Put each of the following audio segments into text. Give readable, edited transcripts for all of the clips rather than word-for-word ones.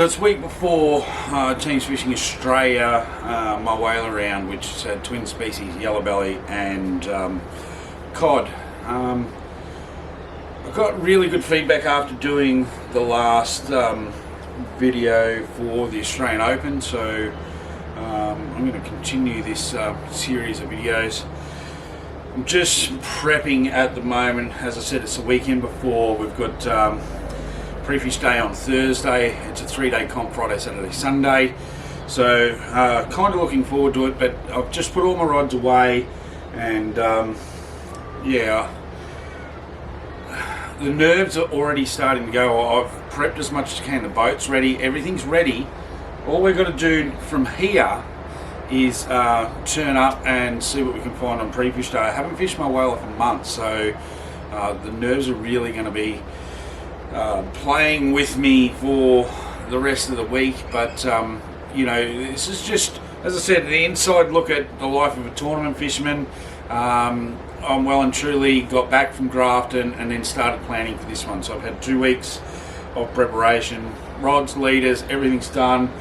So it's week before Teams Fishing Australia Mulwala round, which had twin species, yellow belly and cod. I got really good feedback after doing the last video for the Australian Open, so I'm going to continue this series of videos. I'm just prepping at the moment. As I said, it's the weekend before. We've got pre-fish day on Thursday. It's a 3-day comp, Friday, Saturday, Sunday. So kind of looking forward to it, but I've just put all my rods away, and yeah, the nerves are already starting to go. I've prepped as much as I can. The boat's ready, everything's ready. All we've got to do from here is turn up and see what we can find on pre-fish day. I haven't fished Mulwala for months, so the nerves are really going to be playing with me for the rest of the week. But you know, this is just, as I said, the inside look at the life of a tournament fisherman. I'm well and truly got back from Grafton and then started planning for this one. So I've had 2 weeks of preparation, rods, leaders, everything's done.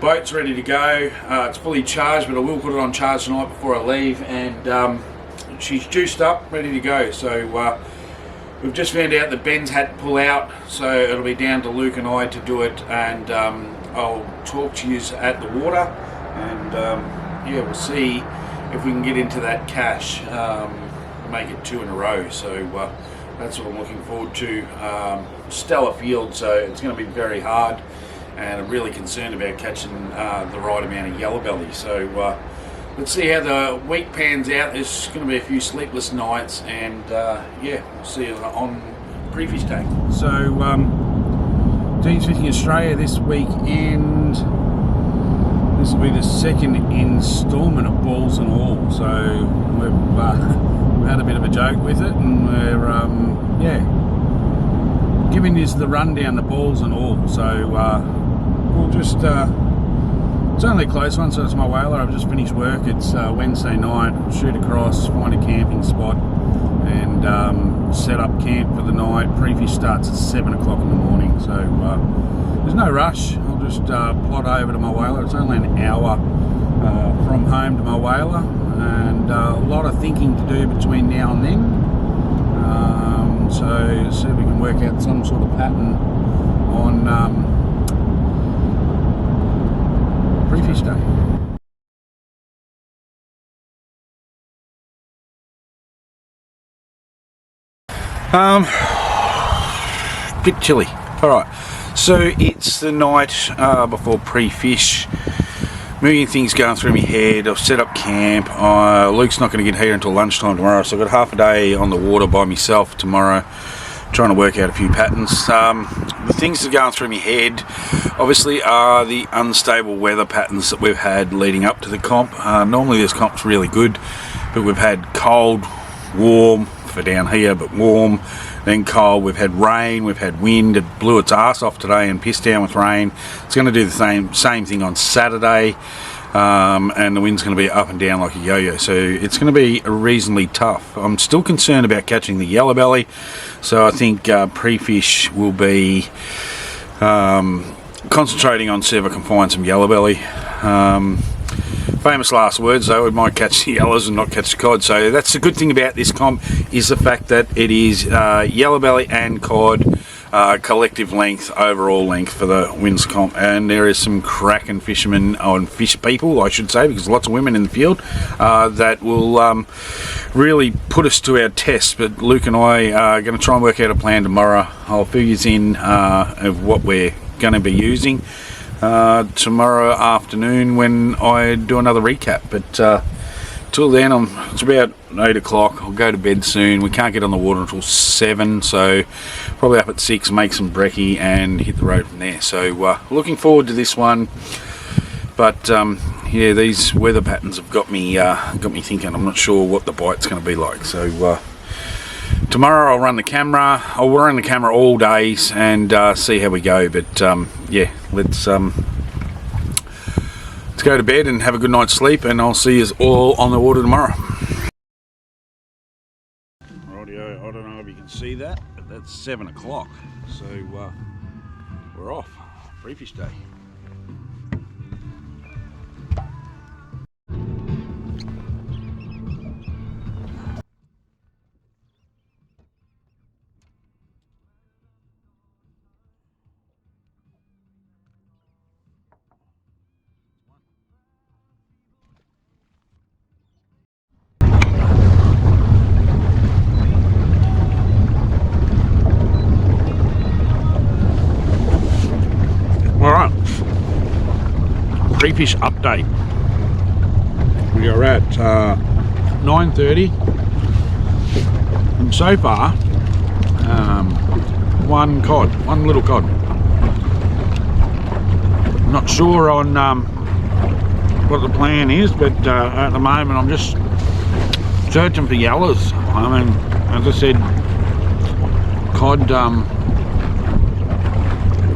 Boat's ready to go. It's fully charged, but I will put it on charge tonight before I leave, and she's juiced up, ready to go. So we've just found out that Ben's had to pull out, so it'll be down to Luke and I to do it, and I'll talk to you at the water, and yeah, we'll see if we can get into that cash, make it 2 in a row. So that's what I'm looking forward to. Stellar field, so it's going to be very hard, and I'm really concerned about catching the right amount of yellow belly. So let's see how the week pans out. There's going to be a few sleepless nights, and yeah, we'll see you on pre-fish day. So Teams Fishing Australia this weekend. This will be the second instalment of balls and all. So we've had a bit of a joke with it, and we're yeah, giving you the rundown, the balls and all. So we'll just. It's only a close one, so it's Mulwala. I've just finished work. It's Wednesday night. I'll shoot across, find a camping spot, and set up camp for the night. Pre-fish starts at 7 o'clock in the morning, so there's no rush. I'll just plod over to Mulwala. It's only an hour from home to Mulwala, and a lot of thinking to do between now and then. So see if we can work out some sort of pattern on pre-fish day. Bit chilly. Alright, so it's the night before pre-fish. Million things going through my head. I've set up camp. Luke's not going to get here until lunchtime tomorrow, so I've got half a day on the water by myself tomorrow, trying to work out a few patterns. The things that are going through my head obviously are the unstable weather patterns that we've had leading up to the comp. Normally this comp's really good, but we've had cold, warm for down here, but warm, then cold. We've had rain, we've had wind. It blew its ass off today and pissed down with rain. It's going to do the same thing on Saturday, and the wind's going to be up and down like a yo-yo, so it's going to be reasonably tough. I'm still concerned about catching the yellow belly, so I think pre-fish will be concentrating on see if I can find some yellow belly. Famous last words though, we might catch the yellows and not catch the cod. So that's the good thing about this comp, is the fact that it is yellow belly and cod collective length, overall length for the wins comp, and there is some cracking fishermen, and fish people I should say, because lots of women in the field, that will really put us to our test. But Luke and I are going to try and work out a plan tomorrow. I'll fill you in of what we're going to be using tomorrow afternoon when I do another recap. But till then, it's about 8 o'clock. I'll go to bed soon. We can't get on the water until 7, so probably up at 6, make some brekkie and hit the road from there. So looking forward to this one. But yeah, these weather patterns have got me thinking. I'm not sure what the bite's going to be like. So tomorrow I'll run the camera. I'll run the camera all days and see how we go. But yeah, let's go to bed and have a good night's sleep, and I'll see you all on the water tomorrow. Rightio, I don't know if you can see that, but that's 7 o'clock, so we're off. pre-fish day. Alright, pre-fish update. We are at 9:30 and so far one little cod. I'm not sure on what the plan is, but at the moment I'm just searching for yellows. I mean, as I said, cod,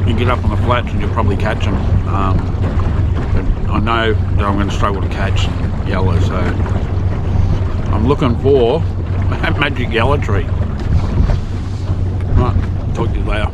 you get up on the flats and you'll probably catch them, but I know that I'm going to struggle to catch yellow, so I'm looking for that magic yellow tree. Right, talk to you later.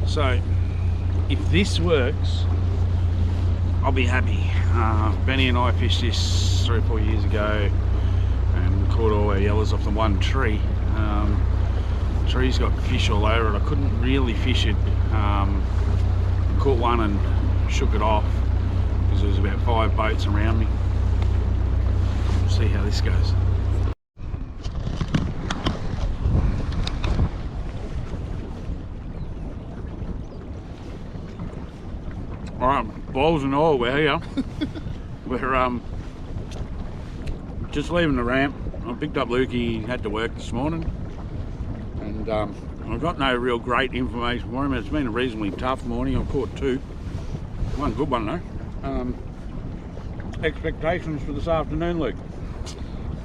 So, if this works, I'll be happy. Benny and I fished this 3 or 4 years ago and caught all our yellows off the one tree. The tree's got fish all over it. I couldn't really fish it. Caught one and shook it off because there was about 5 boats around me. We'll see how this goes. Alright, balls and all, we're here. We're just leaving the ramp. I picked up Lukey, he had to work this morning, and I've got no real great information for him. It's been a reasonably tough morning. I've caught 2. One good one though. Expectations for this afternoon, Luke?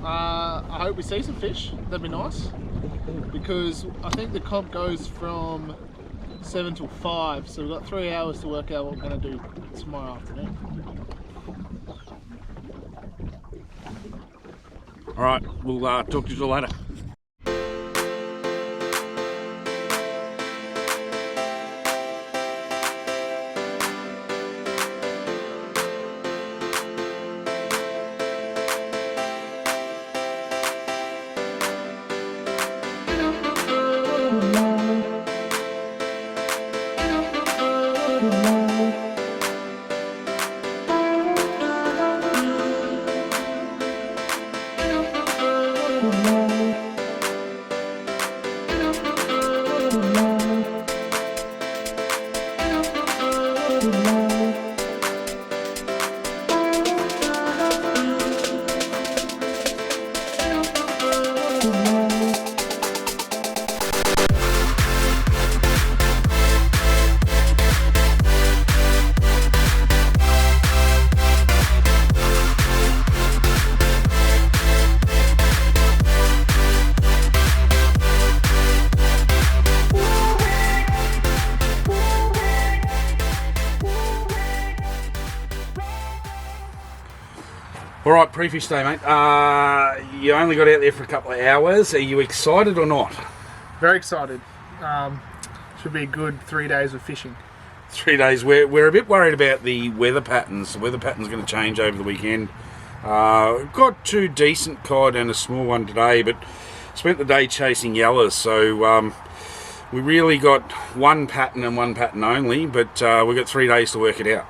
I hope we see some fish. That'd be nice, because I think the comp goes from 7 till 5, so we've got 3 hours to work out what we're going to do tomorrow afternoon. Alright, we'll talk to you later. Alright, pre-fish day, mate. You only got out there for a couple of hours. Are you excited or not? Very excited. Should be a good 3 days of fishing. 3 days. We're a bit worried about the weather patterns. The weather pattern's going to change over the weekend. We've got 2 decent cod and a small one today, but spent the day chasing yellows, so we really got one pattern and one pattern only, but we've got 3 days to work it out.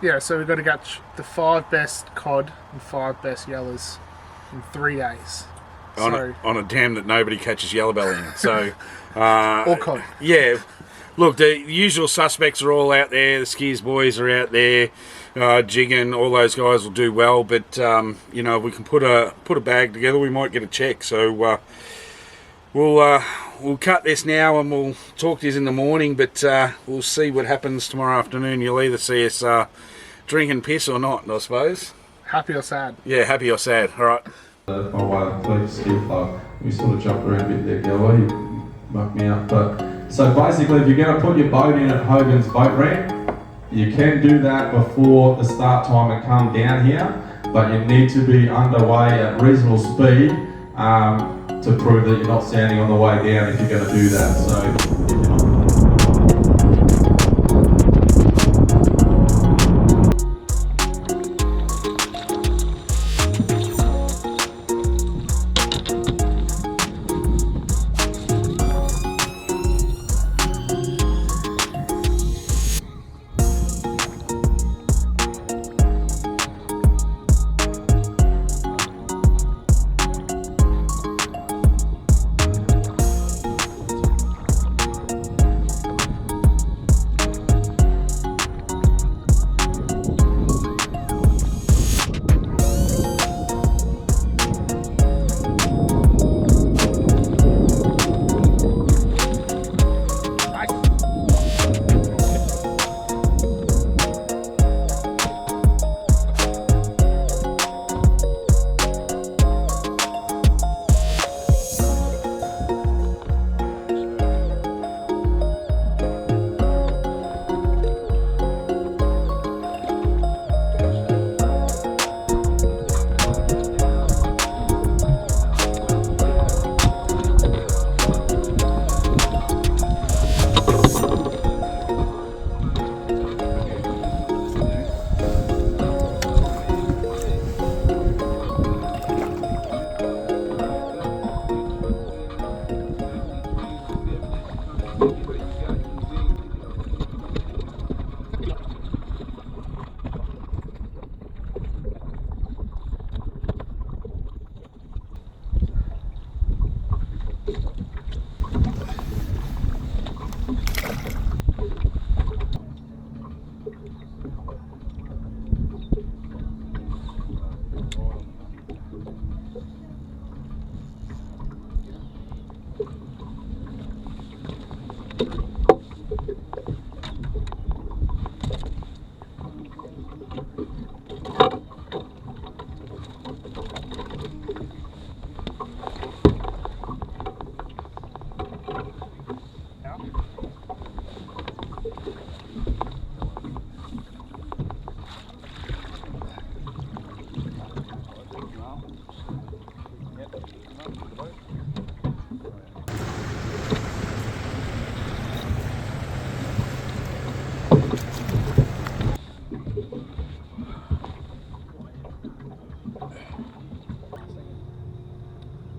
Yeah, so we've got to catch the 5 best cod and 5 best yellows in 3 days. On a dam that nobody catches yellowbelly in. So, or cod. Yeah. Look, the usual suspects are all out there. The Skiers boys are out there. Jigging, all those guys will do well. But, you know, if we can put a bag together, we might get a check. So, We'll cut this now and we'll talk to you in the morning, but we'll see what happens tomorrow afternoon. You'll either see us drinking piss or not, I suppose. Happy or sad? Yeah, happy or sad. All right. My way skill club. We sort of jumped around a bit there, Gilwa. You mucked me up. But so basically, if you're going to put your boat in at Hogan's boat ramp, you can do that before the start time and come down here, but you need to be underway at reasonable speed to prove that you're not standing on the way down if you're going to do that. So if you're not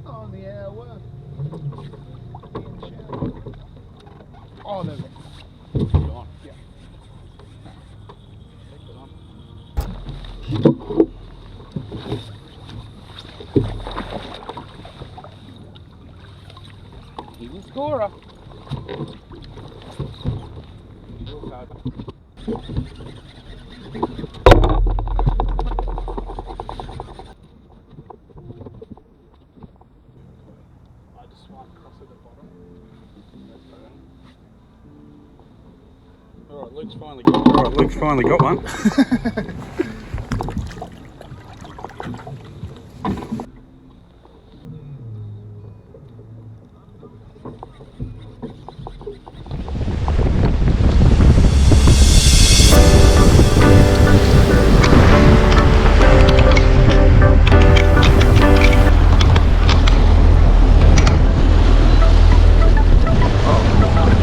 on the hour. Oh, there we go. Yeah. He's a scorer. Alright, Luke's finally got one.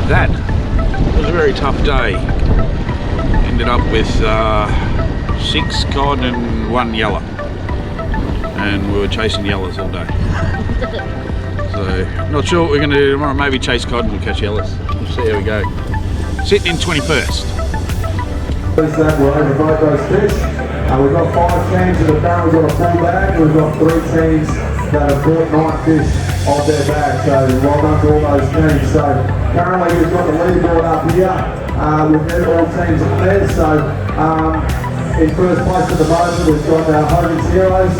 That was a very tough day. Ended up with 6 cod and 1 yellow, and we were chasing yellows all day. So not sure what we're going to do tomorrow. Maybe chase cod and we'll catch yellows. We'll see how we go. Sitting in 21st. We'll overvote those fish. We've got 5 teams that have currently got a full bag. We've got 3 teams that have caught 9 fish off their bag. So well done to all those teams. So currently we've got the leaderboard up here. We've had all teams up there. So in first place at the moment we've got our Hogan's Heroes.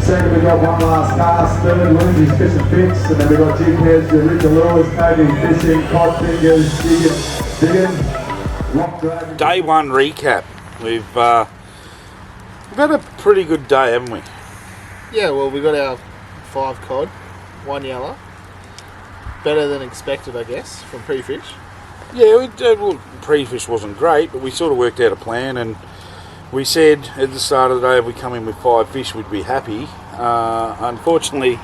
Second, we got one last cast. Third, Lindsay's Fish and Fix. And then we got Jim Heads, the Richard Lewis, Cody Fishing, Cod Fingers, Digging, Rock Dragon. Day one recap. We've had a pretty good day, haven't we? Yeah, well, we got our 5 cod, 1 yellow. Better than expected, I guess, from pre-fish. Yeah, well, pre-fish wasn't great, but we sort of worked out a plan, and we said at the start of the day if we come in with 5 fish, we'd be happy. Unfortunately,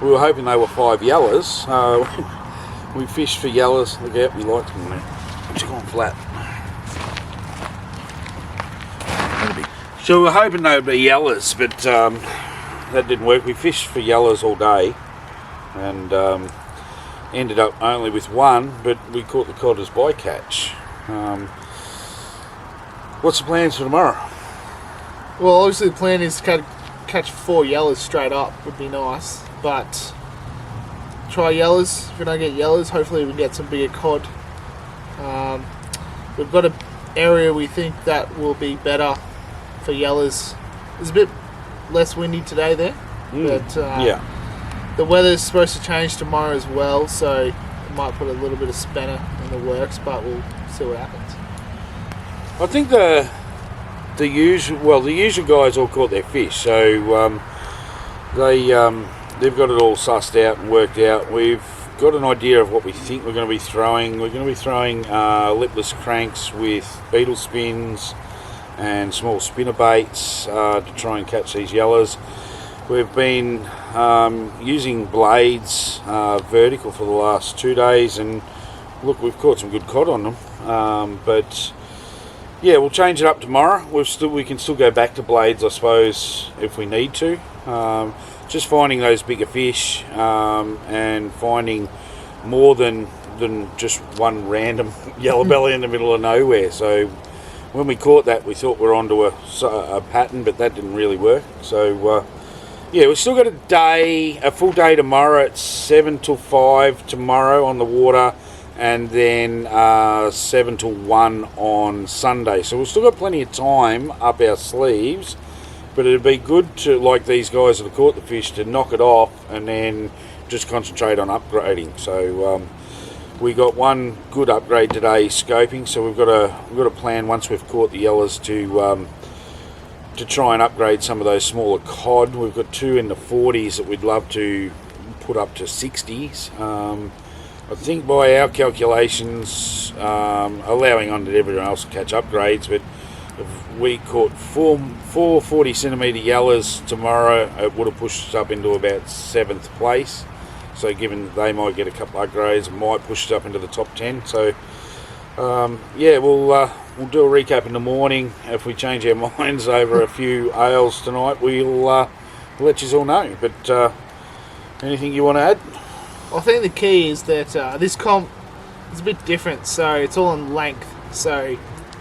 we were hoping they were 5 yellows. We fished for yellows. Look out, we liked them there. It's gone flat. So we were hoping they would be yellows, but that didn't work. We fished for yellows all day, and ended up only with 1, but we caught the cod as bycatch. What's the plans for tomorrow? Well, obviously the plan is to catch 4 yellows straight up, would be nice, but try yellows. If we don't get yellows, hopefully we can get some bigger cod. We've got an area we think that will be better for yellows. It's a bit less windy today there, but yeah. The weather's supposed to change tomorrow as well, so it might put a little bit of spanner in the works, but we'll see what happens. I think the usual guys all caught their fish, so they've got it all sussed out and worked out. We've got an idea of what we think we're going to be throwing. We're going to be throwing lipless cranks with beetle spins and small spinner baits to try and catch these yellows. We've been using blades vertical for the last 2 days, and look, we've caught some good cod on them. But yeah, we'll change it up tomorrow. We can still go back to blades, I suppose, if we need to. Just finding those bigger fish and finding more than just one random yellow belly in the middle of nowhere. So when we caught that, we thought we were onto a pattern, but that didn't really work. So yeah, we've still got a full day tomorrow at 7 till 5 tomorrow on the water, and then 7 till 1 on Sunday. So we've still got plenty of time up our sleeves, but it'd be good to, like these guys that have caught the fish, to knock it off and then just concentrate on upgrading. So we got one good upgrade today, scoping. So we've got a plan once we've caught the yellows to try and upgrade some of those smaller cod. We've got 2 in the 40s that we'd love to put up to 60s. I think by our calculations, allowing on that everyone else to catch upgrades, but if we caught four 40 centimetre yellows tomorrow, it would have pushed us up into about 7th place. So given they might get a couple of upgrades, it might push us up into the top 10. So yeah, we'll do a recap in the morning. If we change our minds over a few ales tonight, we'll let you all know. But anything you want to add? I think the key is that this comp is a bit different, so it's all in length. So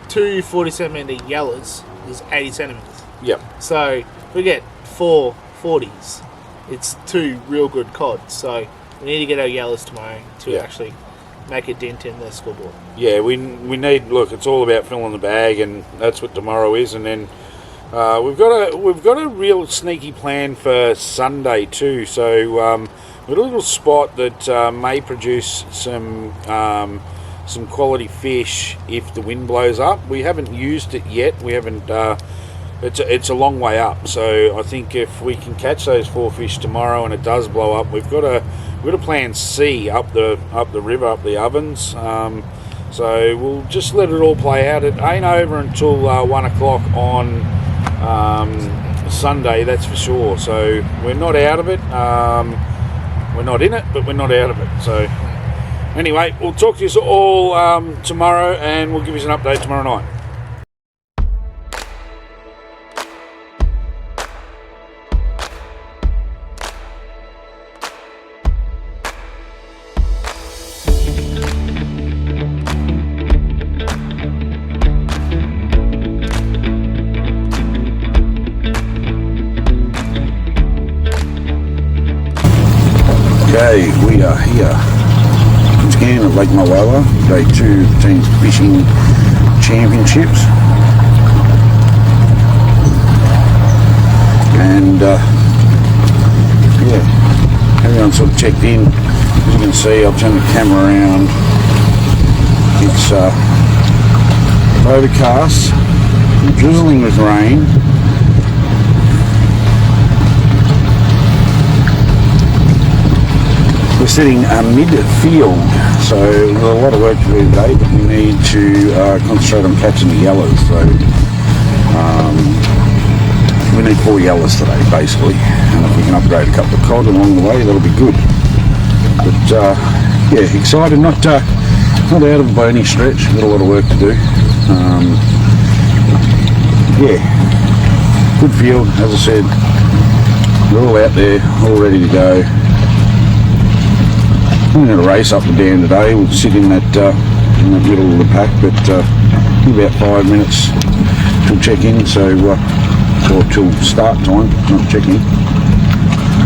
2 40 centimetre yellows is 80 centimetres. Yep. So if we get 4 40s, it's 2 real good cod. So we need to get our yellows tomorrow to actually make a dent in the scoreboard. Yeah, we need. Look, it's all about filling the bag, and that's what tomorrow is. And then we've got a real sneaky plan for Sunday too. So we've got a little spot that may produce some quality fish if the wind blows up. We haven't used it yet. We haven't. It's a long way up. So I think if we can catch those 4 fish tomorrow and it does blow up, we've got a plan C up the river, up the ovens. So we'll just let it all play out. It ain't over until 1 o'clock on Sunday, that's for sure. So we're not out of it. We're not in it, but we're not out of it. So anyway, we'll talk to you all tomorrow, and we'll give you an update tomorrow night. Okay, we are here once again at Lake Mulwala, Day 2 of the Teams Fishing Championships, and everyone's sort of checked in. As you can see, I'll turn the camera around. It's overcast, drizzling with rain. We're sitting mid-field, so there's a lot of work to do today, but we need to concentrate on catching the yellows. So we need 4 yellows today, basically, and if we can upgrade a couple of cod along the way, that'll be good. But yeah, excited, not out of by any stretch. Got a lot of work to do. Yeah, good field, as I said. We're all out there, all ready to go. I'm going to race up the dam today. We'll sit in that middle of the pack, but about 5 minutes till check-in, so or till start time, not check-in.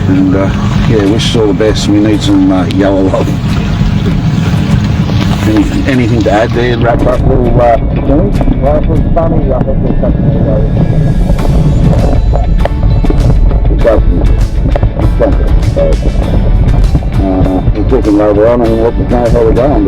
And yeah, wish us all the best. We need some yellow love. Anything to add there? Wrap up little thing? Well, it was funny. I think there's something to go. We're talking later on and let me know how we're going.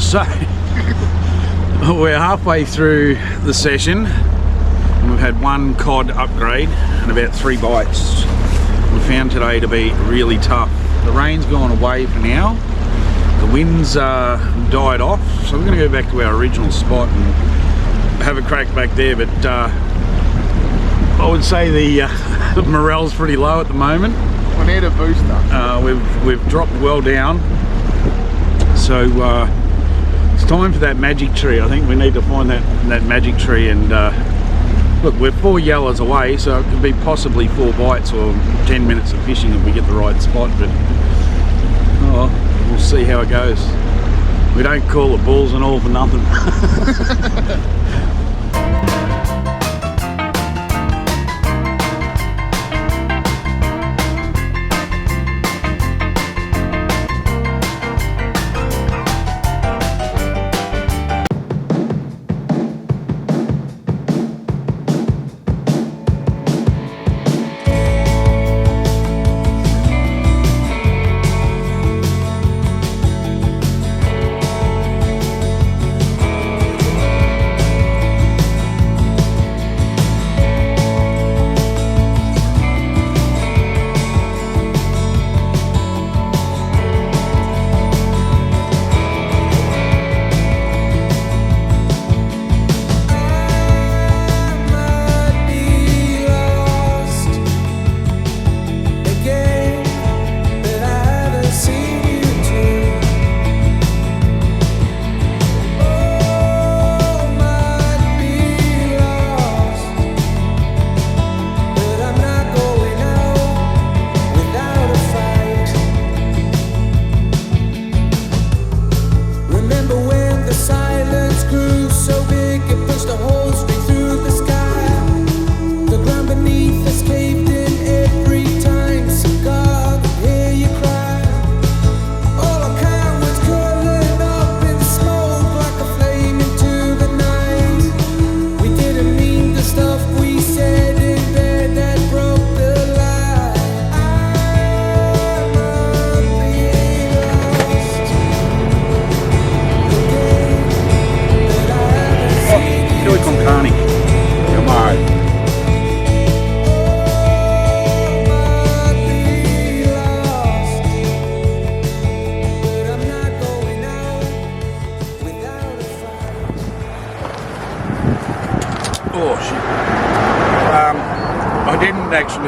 So we're halfway through the session and we've had 1 cod upgrade and about 3 bites. We found today to be really tough. The rain's gone away for now, the wind's died off, so we're going to go back to our original spot and have a crack back there, but I would say the morale's pretty low at the moment. We need a booster. We've dropped well down, so it's time for that magic tree. I think we need to find that magic tree, and look, we're 4 yellows away, so it could be possibly 4 bites or 10 minutes of fishing if we get the right spot, but oh, we'll see how it goes. We don't call it bulls and all for nothing.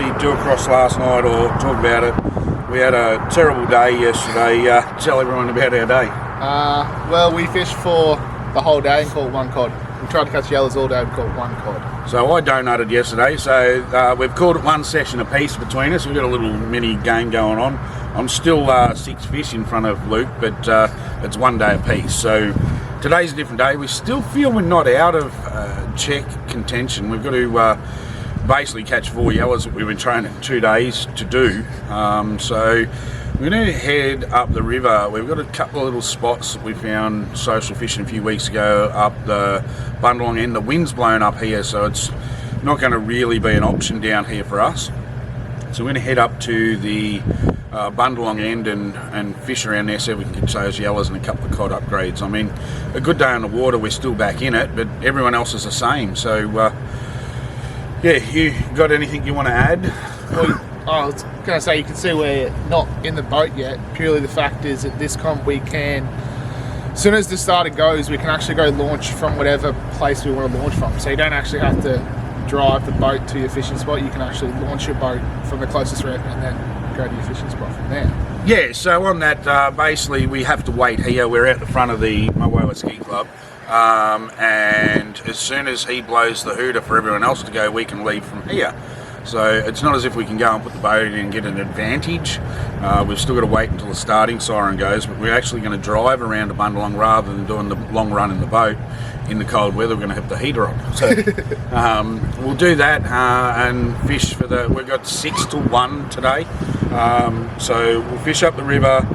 quickly do across last night or talk about it. We had a terrible day yesterday. Tell everyone about our day. Well, we fished for the whole day and caught one cod. We tried to catch yellows all day and caught one cod. So I donated yesterday, so we've called it one session apiece between us. We've got a little mini game going on. I'm still 6 fish in front of Luke, but it's 1 day apiece. So today's a different day. We still feel we're not out of check contention. We've got to basically catch 4 yellows that we've been training 2 days to do. So we're going to head up the river. We've got a couple of little spots that we found social fishing a few weeks ago up the Bundalong end. The wind's blown up here, so it's not going to really be an option down here for us. So we're going to head up to the Bundalong end and fish around there so we can catch those yellows and a couple of cod upgrades. I mean, a good day on the water, we're still back in it, but everyone else is the same. So yeah, you got anything you want to add? Well, I was going to say, you can see we're not in the boat yet. Purely the fact is that this comp we can, as soon as the starter goes, we can actually go launch from whatever place we want to launch from. So you don't actually have to drive the boat to your fishing spot. You can actually launch your boat from the closest route and then go to your fishing spot from there. Yeah, so on that, basically we have to wait here. We're at the front of the Mulwala Ski Club, and as soon as he blows the hooter for everyone else to go, we can leave from here. So it's not as if we can go and put the boat in and get an advantage. We've still got to wait until the starting siren goes, but we're actually going to drive around to Bundalong rather than doing the long run in the boat. In the cold weather, we're going to have the heater on. So we'll do that and fish for we've got 6 till 1 today. So we'll fish up the river.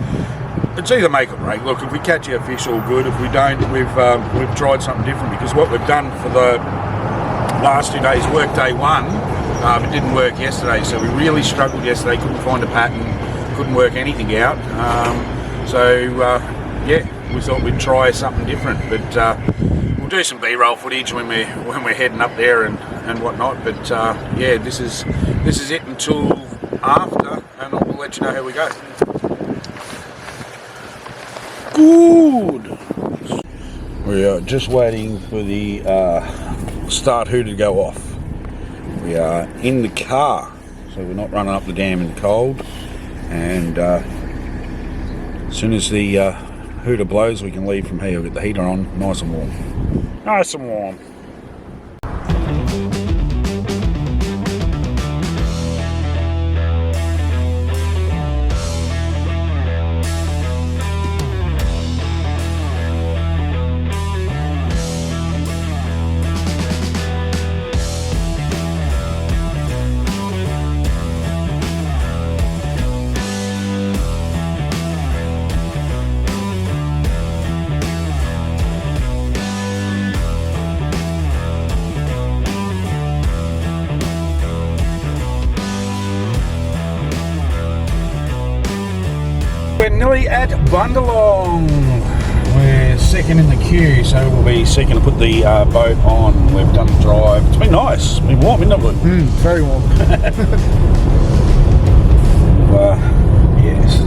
It's either make or break. Look, if we catch our fish, all good. If we don't, we've tried something different, because what we've done for the last 2 days, work day 1, it didn't work yesterday. So we really struggled yesterday, couldn't find a pattern, couldn't work anything out. Yeah, we thought we'd try something different, but we'll do some B-roll footage when we're heading up there and whatnot. But yeah, this is it until after, and we'll let you know how we go. Good. We are just waiting for the start hooter to go off. We are in the car, so we're not running up the dam in the cold. And as soon as the hooter blows, we can leave from here. We'll get the heater on, nice and warm. Nice and warm. We're nearly at Bundalong. We're second in the queue, so we'll be second to put the boat on. We've done the drive. It's been nice. It's been warm, isn't it? Very warm. Yes.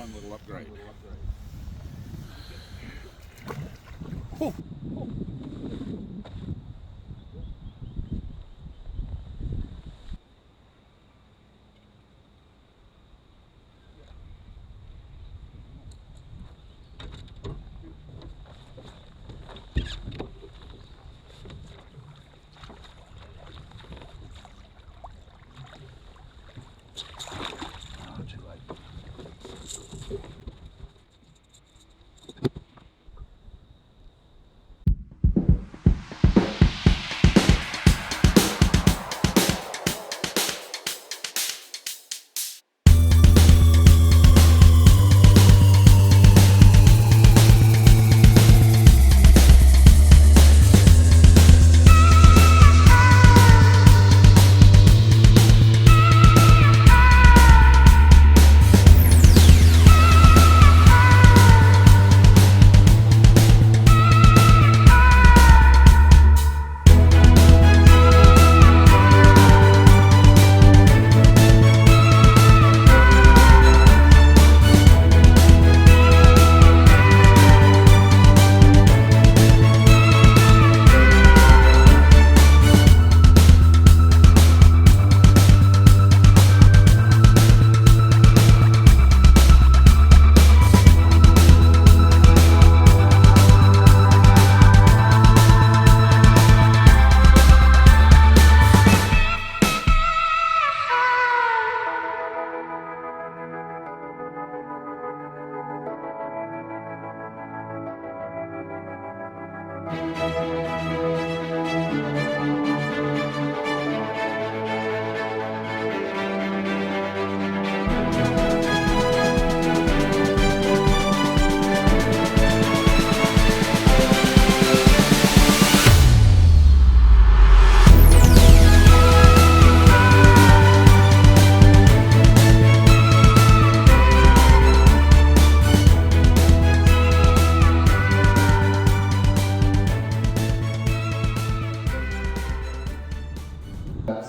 One little upgrade.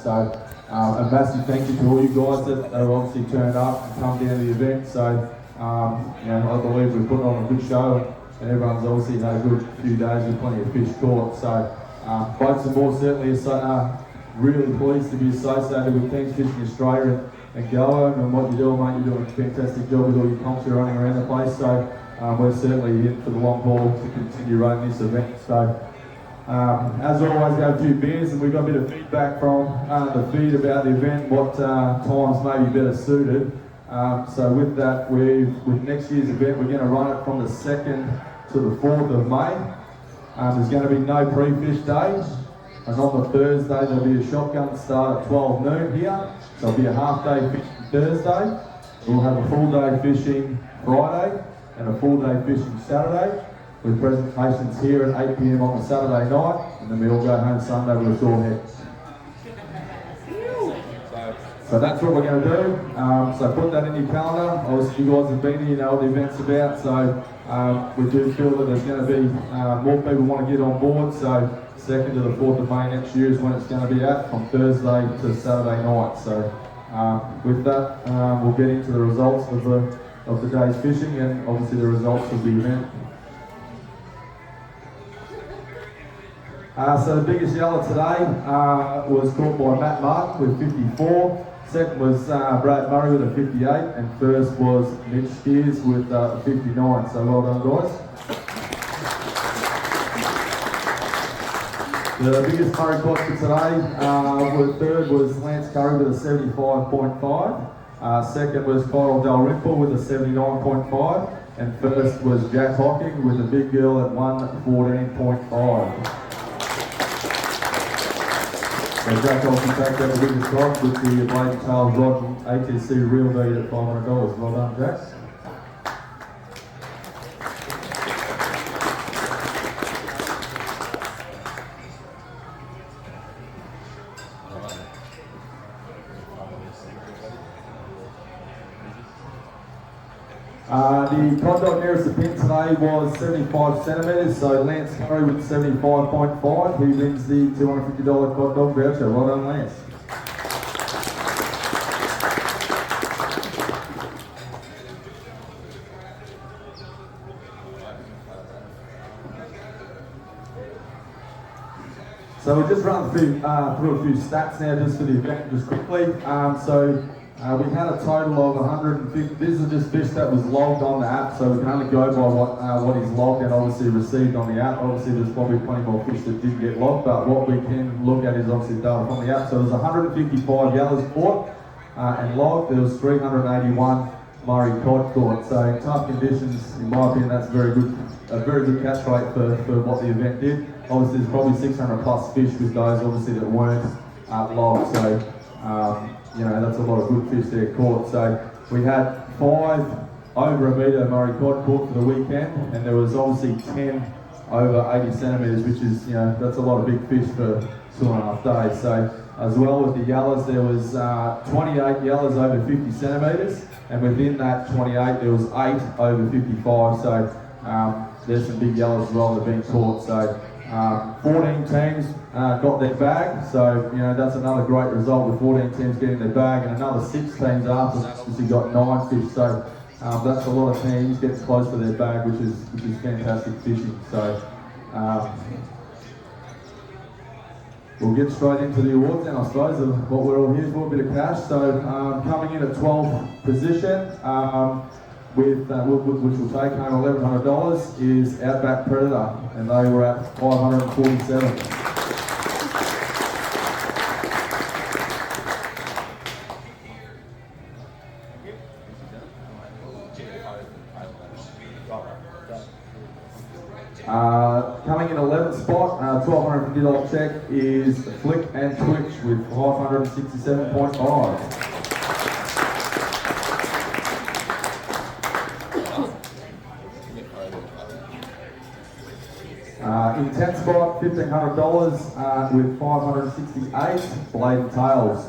So, a massive thank you to all you guys that have obviously turned up and come down to the event. So, I believe we've put on a good show, and everyone's obviously had a good few days with plenty of fish caught. So, boats and more certainly really pleased to be associated with Teams Fishing Australia and Goa, and what you're doing, mate. You're doing a fantastic job with all your comps you're running around the place. So, we're certainly in for the long haul to continue running this event. So. As always, we have a few beers, and we've got a bit of feedback from the feed about the event, what times may be better suited. So with that, with next year's event, we're going to run it from the 2nd to the 4th of May. There's going to be no pre-fish days, and on the Thursday there'll be a shotgun start at 12 noon here. So there'll be a half-day fishing Thursday. We'll have a full-day fishing Friday and a full-day fishing Saturday, with presentations here at 8 PM on the Saturday night, and then we all go home Sunday with a sore head. So that's what we're going to do. So put that in your calendar. Obviously you guys have been here, you know what the event's about, so we do feel that there's going to be more people want to get on board. So 2nd to the 4th of May next year is when it's going to be at, from Thursday to Saturday night. So with that, we'll get into the results of the day's fishing, and obviously the results of the event. So the biggest yellow today was caught by Matt Martin with 54. Second was Brad Murray with a 58, and first was Mitch Spears with a 59. So well done, guys. The biggest Murray caught for today, third was Lance Curry with a 75.5. Second was Kyle Dalrymple with a 79.5, and first was Jack Hocking with a big girl at 114.5. So Jack Hocking back at the biggest cost with the Blade Tails Rod from ATC Real Beat at $500. Well done, Jack. The cod dog nearest the pin today was 75 centimetres, so Lance Curry with 75.5. He wins the $250 cod dog voucher. Well done, Lance. So we'll just run through a few stats now just for the event, just quickly. We had a total of 150, this is just fish that was logged on the app, so we can only go by what is logged and obviously received on the app. Obviously there's probably plenty more fish that didn't get logged, but what we can look at is obviously data from the app. So there's 155 yellows caught and logged. There was 381 Murray cod caught. So in tough conditions, in my opinion, that's a very good catch rate for what the event did. Obviously there's probably 600 plus fish with those obviously that weren't logged. So that's a lot of good fish there caught. So we had 5 over a metre Murray cod caught for the weekend, and there was obviously 10 over 80 centimetres, which is, that's a lot of big fish for 2.5 days. So as well with the yellows, there was 28 yellows over 50 centimetres, and within that 28 there was 8 over 55. So there's some big yellows as well that have been caught. So 14 teams got their bag, so that's another great result with 14 teams getting their bag, and another 6 teams after that obviously got 9 fish. So that's a lot of teams getting close to their bag, which is fantastic fishing. So we'll get straight into the awards then, I suppose, of what we're all here for, a bit of cash. So coming in at 12th position, which will take home $1,100, is Outback Predator, and they were at 547. Coming in 11th spot, $1,250 check is Flick and Twitch with 567.5. In 10th spot, $1,500 with 568 Blade and Tails.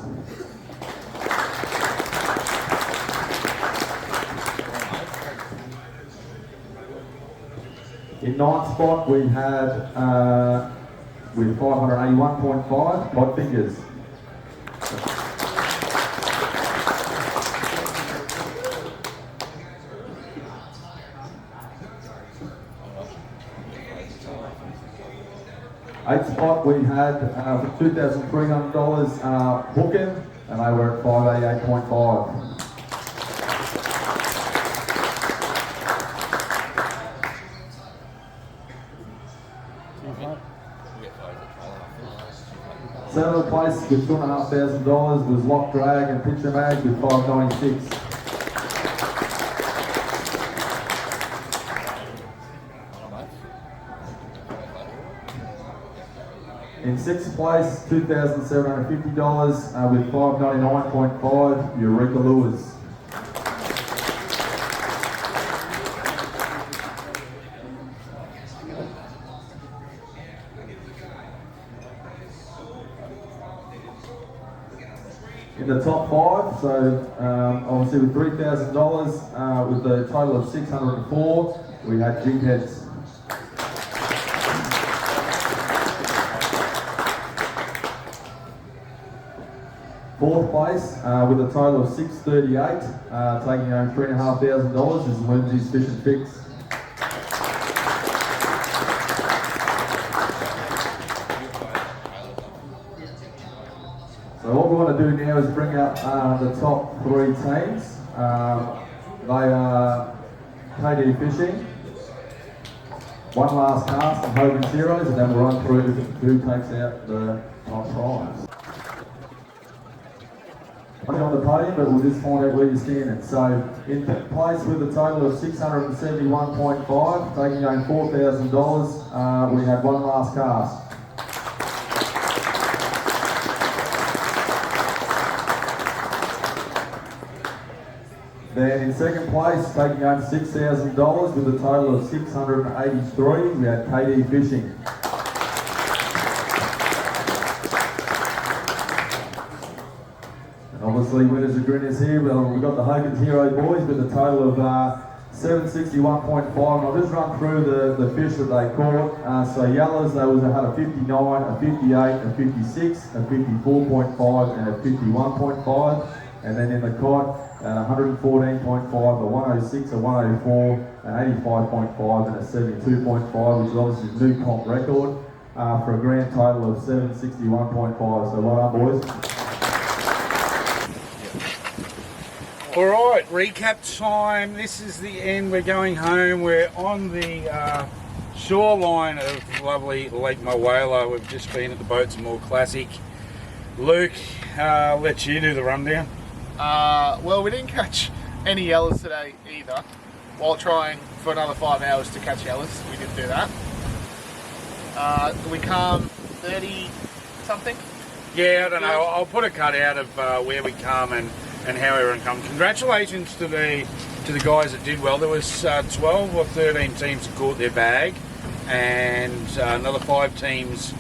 In 9th spot, we had with 581.5 Cod Fingers. Eighth spot we had for $2,300 Hookin, and they were at 588.5. Seventh place with $2,500 was Lock Drag and Picture Mag with 596. In 6th place, $2,750 with 599.5 Eureka Lures. In the top 5, so obviously with $3,000 with a total of 604, we had Jig Heads. Fourth place with a total of 638, taking home $3,500 is Lindsay's Fish and Fix. So what we want to do now is bring up the top 3 teams. They are KD Fishing, One Last Cast and Hogan's Heroes, and then we'll run through who takes out the top prize. On the podium, but we'll just find out where you're standing. So in 5th place with a total of 671.5, taking home $4,000, we had One Last Cast. Then in 2nd place, taking home $6,000 with a total of 683, we had KD Fishing. Obviously, winners and grinners here. Well, we've got the Hogan's Hero boys with a total of 761.5. And I'll just run through the fish that they caught. So yellows, they had a 59, a 58, a 56, a 54.5, and a 51.5. And then in the cod, 114.5, a 106, a 104, an 85.5, and a 72.5, which is obviously a new comp record. for a grand total of 761.5. So well done, boys. All right, recap time. This is the end. We're going home. We're on the shoreline of lovely Lake Mulwala. We've just been at the Boats and More Classic. Luke, I'll let you do the rundown. Well, we didn't catch any yellows today either. While trying for another 5 hours to catch yellows, we didn't do that. We come 30 something. Yeah, I don't know. I'll put a cut out of where we come and how everyone come. Congratulations to the guys that did well. There was 12 or 13 teams that caught their bag, and another 5 teams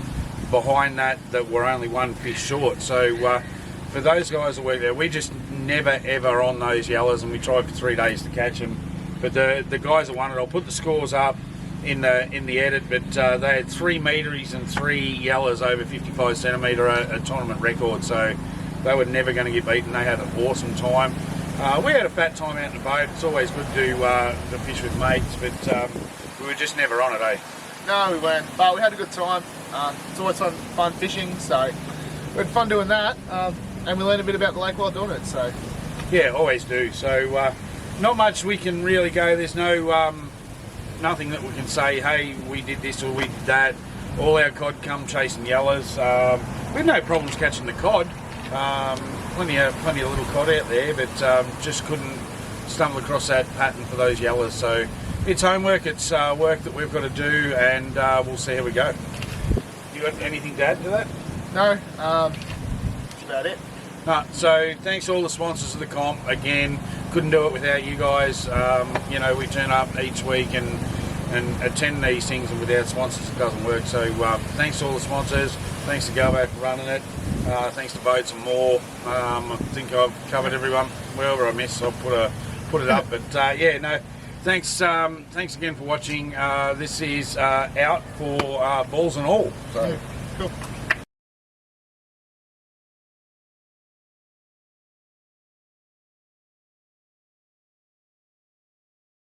behind that were only 1 fish short. So for those guys that work there, we just never ever on those yellows, and we tried for 3 days to catch them. But the guys that won it, I'll put the scores up in the edit, but they had 3 meteries and 3 yellows over 55 centimetre, a tournament record, so they were never going to get beaten. They had an awesome time. We had a fat time out in the boat. It's always good to to fish with mates, but we were just never on it, eh? No, we weren't, but we had a good time. It's always fun fishing, so we had fun doing that, and we learned a bit about the lake while doing it. So yeah, always do. So not much we can really go. There's no nothing that we can say, hey, we did this or we did that. All our cod come chasing yellows. We had no problems catching the cod. Plenty of little cod out there, but just couldn't stumble across that pattern for those yellows. So it's homework, it's work that we've got to do, and we'll see how we go. You got anything to add to that? no, that's about it. No, so thanks to all the sponsors of the comp. Again, couldn't do it without you guys. You know, we turn up each week and attend these things, and without sponsors it doesn't work. So thanks to all the sponsors. Thanks to Galbo for running it. Thanks to Boats and More. I think I've covered everyone. Wherever I miss, I'll put it up. But yeah, no, thanks again for watching. This is out for balls and all. So Cool.